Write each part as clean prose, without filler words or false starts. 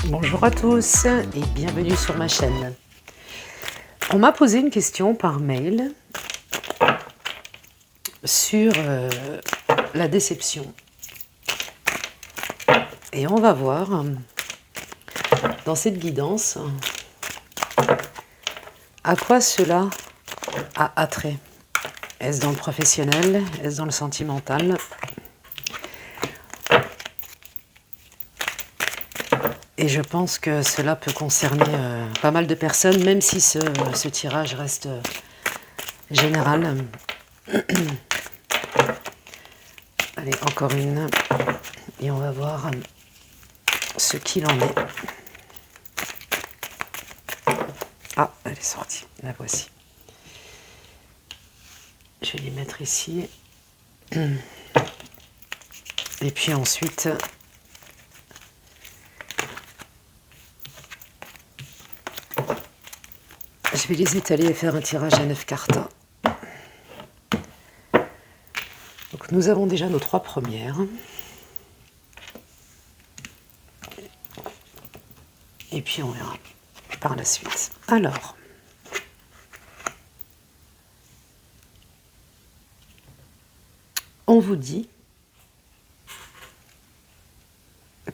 Bonjour à tous et bienvenue sur ma chaîne. On m'a posé une question par mail sur la déception. Et on va voir dans cette guidance à quoi cela a attrait. Est-ce dans le professionnel? Est-ce dans le sentimental? Et je pense que cela peut concerner pas mal de personnes, même si ce tirage reste général. Allez, encore une. Et on va voir ce qu'il en est. Ah, elle est sortie. La voici. Je vais les mettre ici. Et puis ensuite... je vais les étaler et faire un tirage à 9 cartes. Donc nous avons déjà nos 3 premières. Et puis on verra par la suite. Alors, on vous dit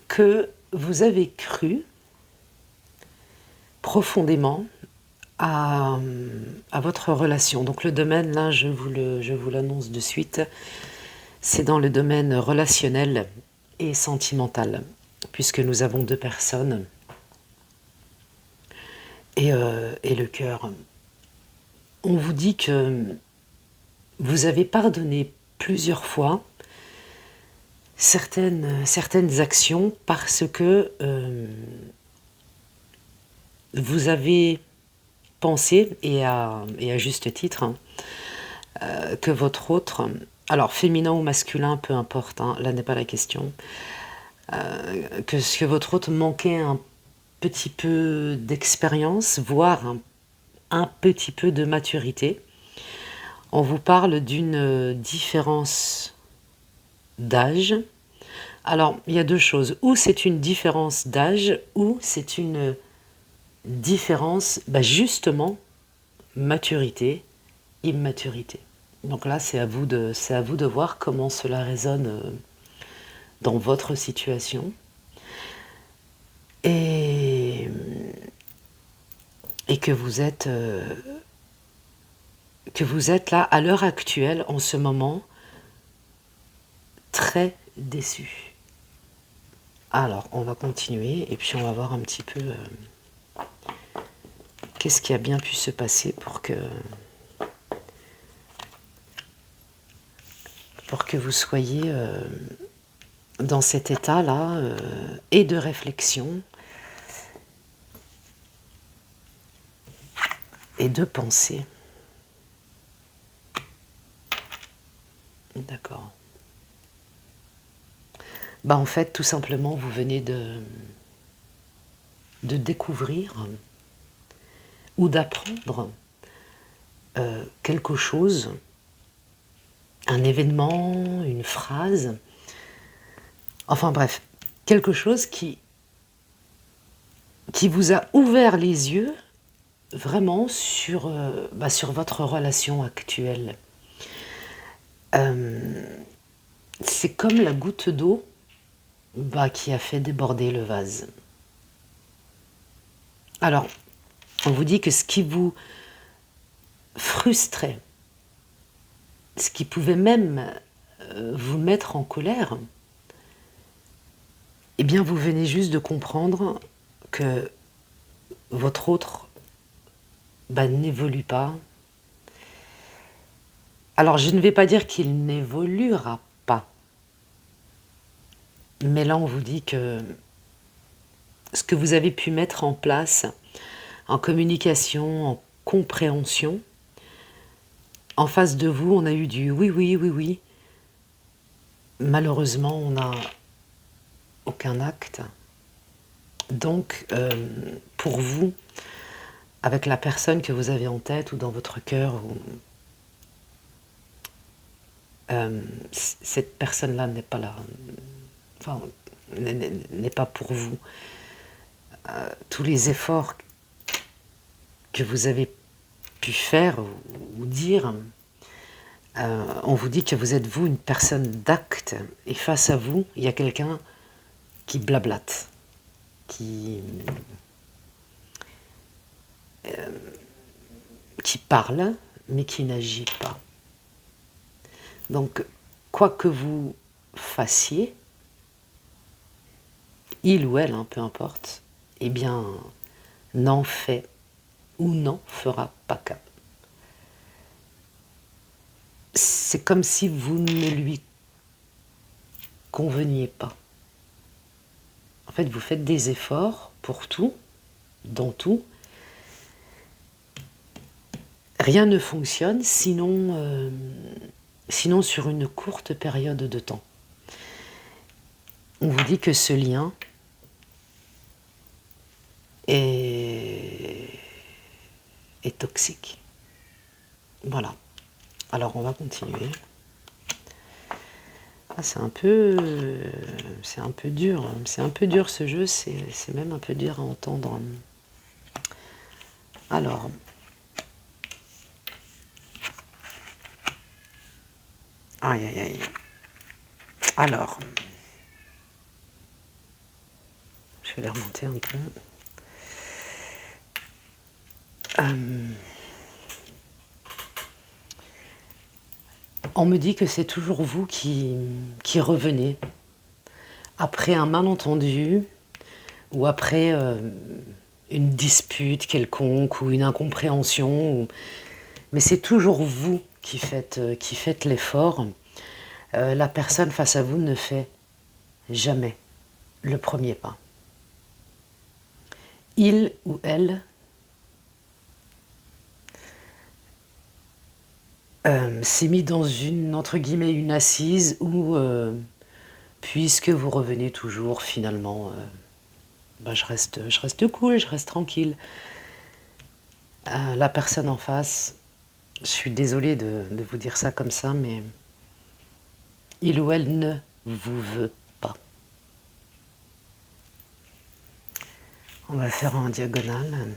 que vous avez cru profondément à votre relation. Donc le domaine, là, je vous l'annonce de suite, c'est dans le domaine relationnel et sentimental, puisque nous avons 2 personnes et le cœur. On vous dit que vous avez pardonné plusieurs fois certaines actions parce que vous avez pensé, et à juste titre, que votre autre, alors féminin ou masculin, peu importe, là n'est pas la question, que votre autre manquait un petit peu d'expérience, voire un petit peu de maturité. On vous parle d'une différence d'âge. Alors, il y a 2 choses. Ou c'est une différence d'âge, ou c'est une différence, justement, maturité, immaturité. Donc là, c'est à vous de voir comment cela résonne dans votre situation. Et que vous êtes là, à l'heure actuelle, en ce moment, très déçu. Alors, on va continuer, et puis on va voir un petit peu qu'est-ce qui a bien pu se passer pour que vous soyez dans cet état-là, et de réflexion, et de pensée. D'accord. En fait, tout simplement, vous venez de découvrir ou d'apprendre quelque chose, un événement, une phrase, enfin bref, quelque chose qui vous a ouvert les yeux vraiment sur votre relation actuelle. C'est comme la goutte d'eau qui a fait déborder le vase. Alors, on vous dit que ce qui vous frustrait, ce qui pouvait même vous mettre en colère, eh bien vous venez juste de comprendre que votre autre n'évolue pas. Alors je ne vais pas dire qu'il n'évoluera pas, mais là on vous dit que ce que vous avez pu mettre en place en communication, en compréhension, en face de vous on a eu du oui, oui, oui, oui. Malheureusement on n'a aucun acte. Donc pour vous, avec la personne que vous avez en tête ou dans votre cœur, cette personne-là n'est pas là, enfin, n'est pas pour vous. Tous les efforts que vous avez pu faire ou dire, on vous dit que vous êtes vous une personne d'acte, et face à vous, il y a quelqu'un qui blablate, qui parle, mais qui n'agit pas. Donc, quoi que vous fassiez, il ou elle, peu importe, eh bien, n'en fait ou n'en fera pas cas. C'est comme si vous ne lui conveniez pas. En fait, vous faites des efforts pour tout, dans tout. Rien ne fonctionne, sinon sur une courte période de temps. On vous dit que ce lien est toxique. Voilà. Alors on va continuer. Ah, c'est un peu dur. C'est un peu dur ce jeu, c'est même un peu dur à entendre. Alors. Aïe aïe aïe. Alors. Je vais les remonter un peu. On me dit que c'est toujours vous qui revenez après un malentendu ou après une dispute quelconque ou une incompréhension. Mais c'est toujours vous qui faites l'effort. La personne face à vous ne fait jamais le premier pas. Il ou elle s'est mis dans entre guillemets, une assise où, puisque vous revenez toujours, finalement, je reste cool, je reste tranquille. La personne en face, je suis désolée de vous dire ça comme ça, mais il ou elle ne vous veut pas. On va faire en diagonale.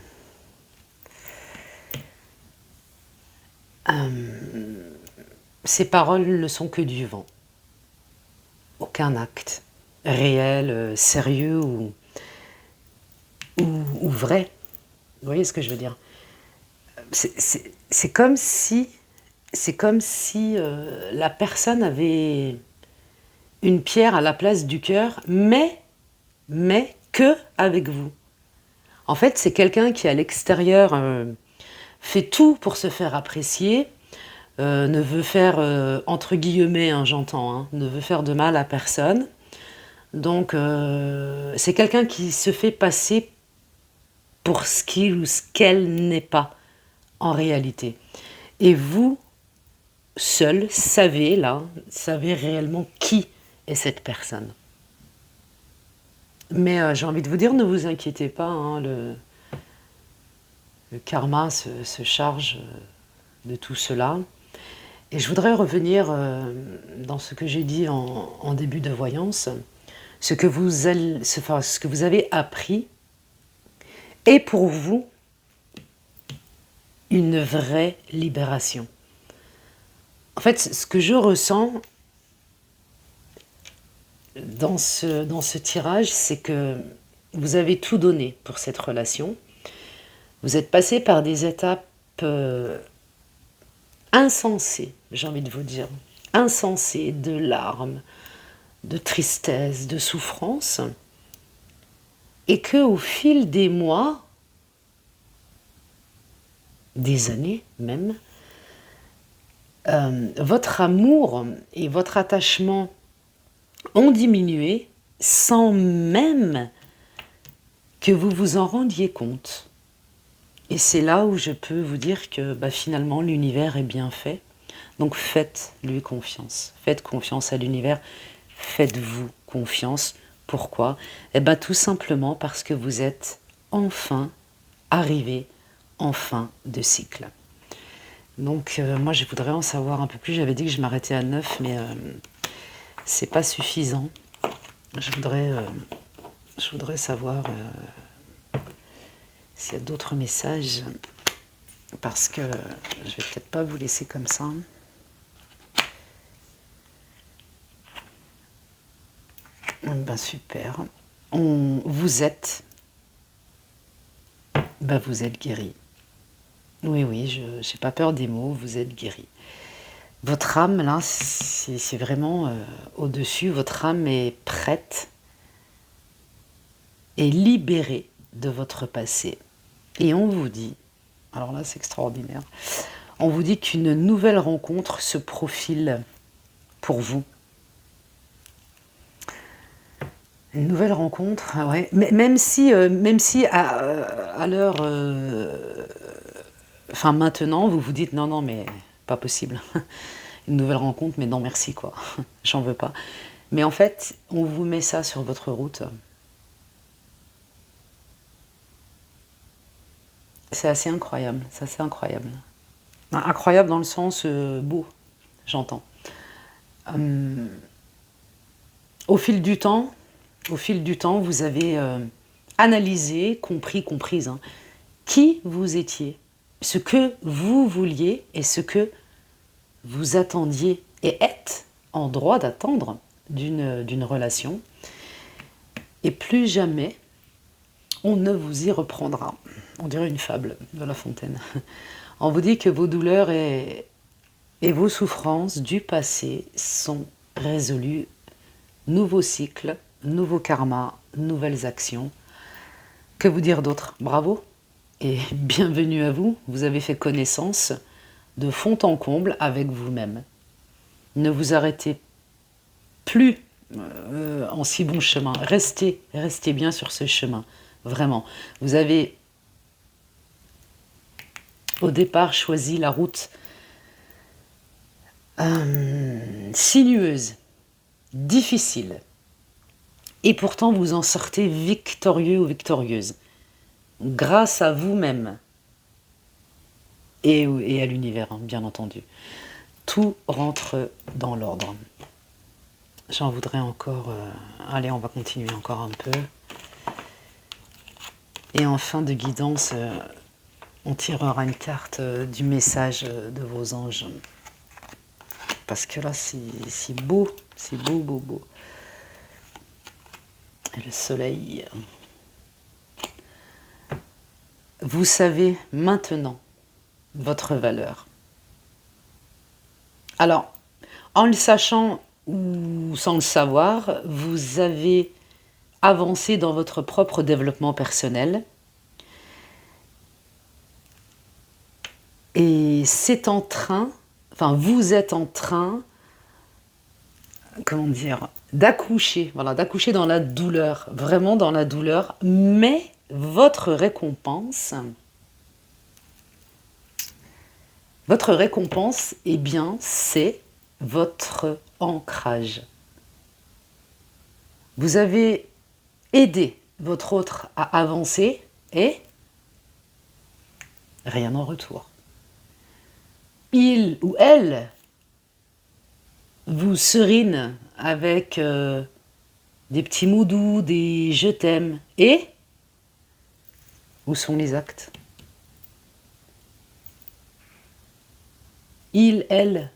Ces paroles ne sont que du vent. Aucun acte réel, sérieux ou vrai. Vous voyez ce que je veux dire? C'est comme si la personne avait une pierre à la place du cœur, mais que avec vous. En fait, c'est quelqu'un qui, à l'extérieur, fait tout pour se faire apprécier, ne veut faire, entre guillemets, j'entends, ne veut faire de mal à personne. Donc, c'est quelqu'un qui se fait passer pour ce qu'il ou ce qu'elle n'est pas en réalité. Et vous, seul, savez réellement qui est cette personne. Mais j'ai envie de vous dire, ne vous inquiétez pas, le karma se charge de tout cela. Et je voudrais revenir dans ce que j'ai dit en début de voyance. Ce que vous avez appris est pour vous une vraie libération. En fait, ce que je ressens dans ce tirage, c'est que vous avez tout donné pour cette relation. Vous êtes passé par des étapes insensées, j'ai envie de vous dire, insensées, de larmes, de tristesse, de souffrance, et que au fil des mois, des années même, votre amour et votre attachement ont diminué sans même que vous vous en rendiez compte. Et c'est là où je peux vous dire que finalement l'univers est bien fait. Donc faites-lui confiance. Faites confiance à l'univers. Faites-vous confiance. Pourquoi? Tout simplement parce que vous êtes enfin arrivé en fin de cycle. Donc moi je voudrais en savoir un peu plus. J'avais dit que je m'arrêtais à 9, mais c'est pas suffisant. Je voudrais savoir s'il y a d'autres messages, parce que je vais peut-être pas vous laisser comme ça. Ben super. Vous êtes guéri. Oui, oui, je n'ai pas peur des mots, vous êtes guéri. Votre âme, là, c'est vraiment au-dessus. Votre âme est prête et libérée de votre passé. Et on vous dit, alors là c'est extraordinaire, on vous dit qu'une nouvelle rencontre se profile pour vous. Une nouvelle rencontre, ah ouais. Même si à l'heure, enfin maintenant, vous vous dites non, mais pas possible. Une nouvelle rencontre, mais non merci quoi, j'en veux pas. Mais en fait, on vous met ça sur votre route. C'est assez incroyable, c'est assez incroyable. Incroyable dans le sens beau, j'entends. Au fil du temps, vous avez analysé, comprise, hein, qui vous étiez, ce que vous vouliez et ce que vous attendiez et êtes en droit d'attendre d'une relation. Et plus jamais on ne vous y reprendra. On dirait une fable de La Fontaine. On vous dit que vos douleurs et vos souffrances du passé sont résolues. Nouveau cycle, nouveau karma, nouvelles actions. Que vous dire d'autre? Bravo et bienvenue à vous. Vous avez fait connaissance de fond en comble avec vous-même. Ne vous arrêtez plus en si bon chemin. Restez bien sur ce chemin. Vraiment. Vous avez au départ choisi la route sinueuse, difficile. Et pourtant, vous en sortez victorieux ou victorieuse. Grâce à vous-même. Et à l'univers, hein, bien entendu. Tout rentre dans l'ordre. J'en voudrais encore... allez, on va continuer encore un peu. Et en fin de guidance, on tirera une carte du message de vos anges. Parce que là, c'est beau. C'est beau, beau, beau. Et le soleil. Vous savez maintenant votre valeur. Alors, en le sachant ou sans le savoir, vous avez avancé dans votre propre développement personnel. Et c'est en train, enfin vous êtes en train, comment dire, d'accoucher, voilà, d'accoucher dans la douleur, vraiment dans la douleur, mais votre récompense, eh bien, c'est votre ancrage. Vous avez aidé votre autre à avancer et rien en retour. Il ou elle vous serine avec des petits mots doux, des je t'aime. Et où sont les actes? Il, elle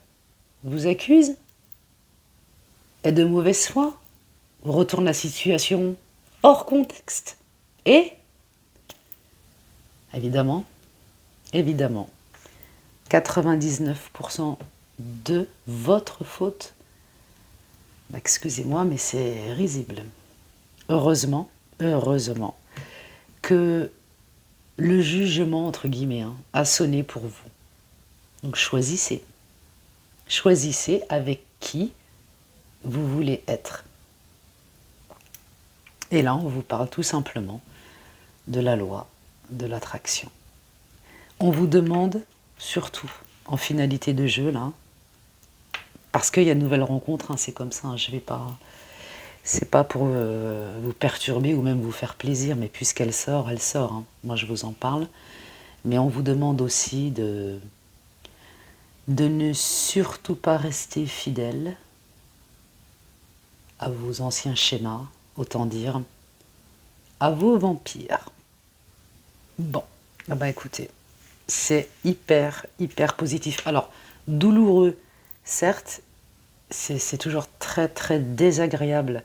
vous accuse, est de mauvaise foi, retourne la situation hors contexte. Et, évidemment, 99% de votre faute. Excusez-moi, mais c'est risible. Heureusement que le jugement, entre guillemets, hein, a sonné pour vous. Donc choisissez. Choisissez avec qui vous voulez être. Et là, on vous parle tout simplement de la loi de l'attraction. On vous demande surtout, en finalité de jeu, là, parce qu'il y a une nouvelle rencontre, hein, c'est comme ça, hein, je vais pas... C'est pas pour vous perturber ou même vous faire plaisir, mais puisqu'elle sort, elle sort. Hein. Moi, je vous en parle. Mais on vous demande aussi de ne surtout pas rester fidèle à vos anciens schémas, autant dire, à vos vampires. Bon, ah bah écoutez, c'est hyper, hyper positif. Alors, douloureux, certes, c'est toujours très, très désagréable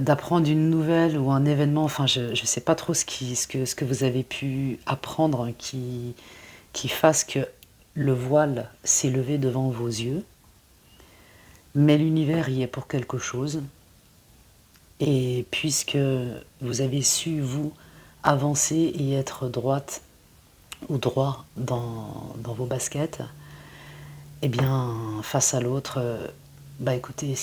d'apprendre une nouvelle ou un événement. Enfin, je ne sais pas trop ce que vous avez pu apprendre qui fasse que le voile s'est levé devant vos yeux. Mais l'univers y est pour quelque chose. Et puisque vous avez su, vous, avancer et être droite ou droit dans vos baskets, eh bien, face à l'autre, bah écoutez,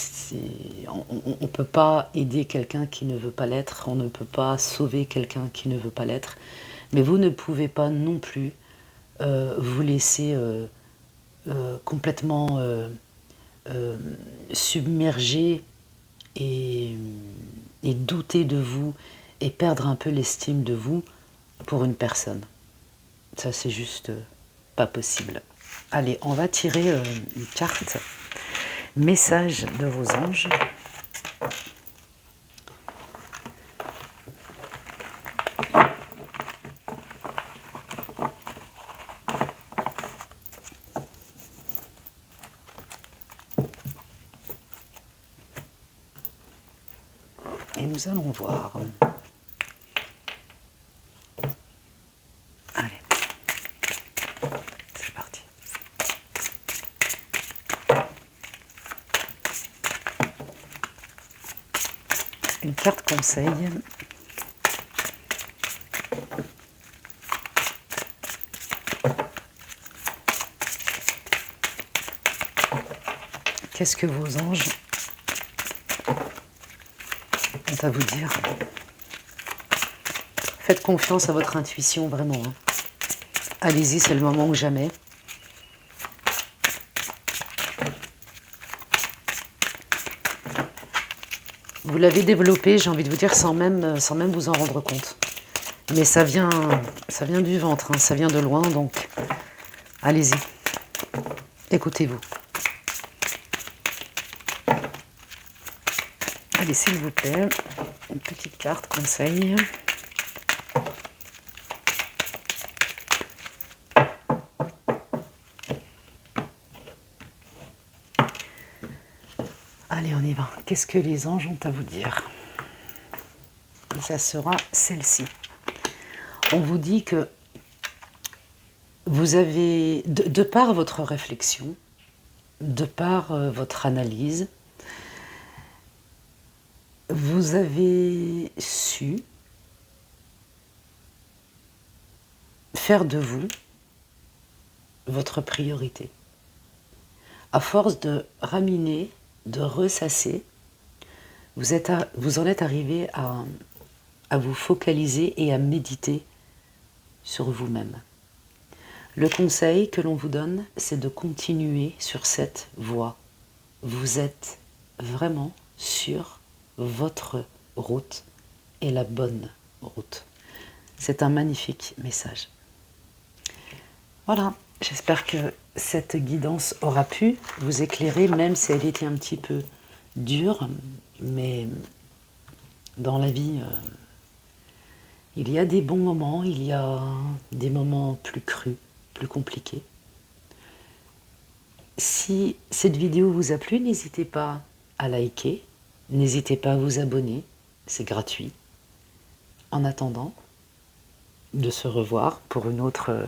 on ne peut pas aider quelqu'un qui ne veut pas l'être, on ne peut pas sauver quelqu'un qui ne veut pas l'être, mais vous ne pouvez pas non plus vous laisser complètement submerger et, et douter de vous et perdre un peu l'estime de vous pour une personne. Ça, c'est juste pas possible. Allez, on va tirer une carte. Message de vos anges. Et nous allons voir. Allez, c'est parti. Une carte conseil. Qu'est-ce que vos anges ont à vous dire? Faites confiance à votre intuition, vraiment. Hein. Allez-y, c'est le moment ou jamais. Vous l'avez développé, j'ai envie de vous dire, sans même vous en rendre compte. Mais ça vient du ventre, hein, ça vient de loin, donc allez-y. Écoutez-vous. Allez, s'il vous plaît, une petite carte conseil. Allez, on y va. Qu'est-ce que les anges ont à vous dire? Et ça sera celle-ci. On vous dit que vous avez, de par votre réflexion, de par votre analyse, vous avez su faire de vous votre priorité. À force de raminer, de ressasser, vous en êtes arrivé à vous focaliser et à méditer sur vous-même. Le conseil que l'on vous donne, c'est de continuer sur cette voie. Vous êtes vraiment sur votre route et la bonne route. C'est un magnifique message. Voilà, j'espère que cette guidance aura pu vous éclairer, même si elle était un petit peu dure, mais dans la vie, il y a des bons moments, il y a des moments plus crus, plus compliqués. Si cette vidéo vous a plu, n'hésitez pas à liker, n'hésitez pas à vous abonner, c'est gratuit. En attendant de se revoir pour une autre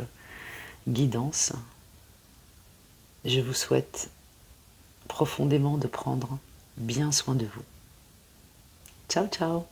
guidance, je vous souhaite profondément de prendre bien soin de vous. Ciao, ciao!